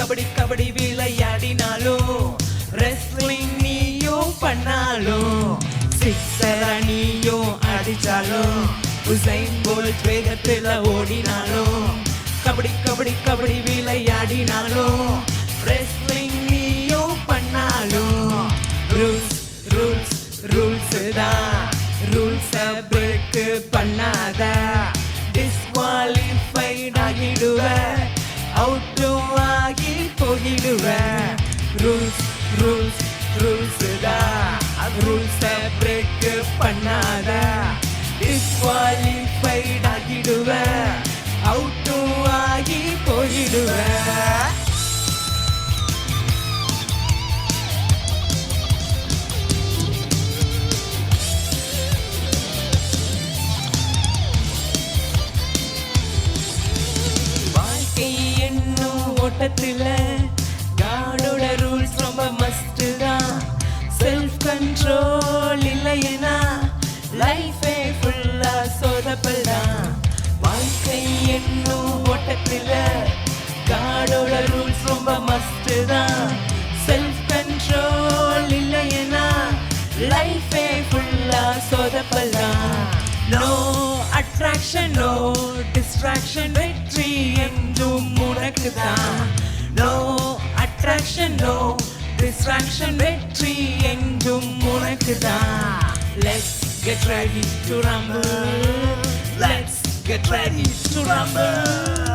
kabaddi kabaddi விளையாடினாலும் wrestling நீயும் பண்ணாலும் sixer நீயும் அடிச்சாலும் உசைன் போல்ட் வேகத்துல ஓடினாலும் கபடி கபடி கபடி விளையாடினாலும் ரெஸ்லிங் நீயும் பண்ணாலும் ரூல்ஸ் ரூல்ஸ் ரூல்ஸ் தான் ரூல்ஸ பிரேக் பண்ணாத டிஸ்குவாலிஃபைட் ஆகிடுவ அவுட்டும் ஆகி போகிடுவ ரூல்ஸ் ரூல்ஸ் ரூல்ஸ் தான் ரூல்ஸ பிரேக் பண்ணாத டிஸ்குவாலிஃபைட் ஆகிடுவ அவுட்டும் ஆகி போகிடுவ ஓட்டத்துல காடோட ரூல்ஸ் ரொம்ப மஸ்ட் தான் செல்ஃப் கண்ட்ரோல் இல்லையனா லைஃபே ஃபுல்லா சொதப்பல் தான் வாழ்க்கை என்னும் ஓட்டத்துல காடோட ரூல்ஸ் ரொம்ப மஸ்ட் தான் செல்ஃப் கண்ட்ரோல் இல்லையனா லைஃபே ஃபுல்லா சொதப்பல் தான் நோ attraction no distraction வெற்றி என்றும் உனக்குதான் no attraction no distraction வெற்றி என்றும் உனக்குதான் let's get ready to rumble let's get ready to rumble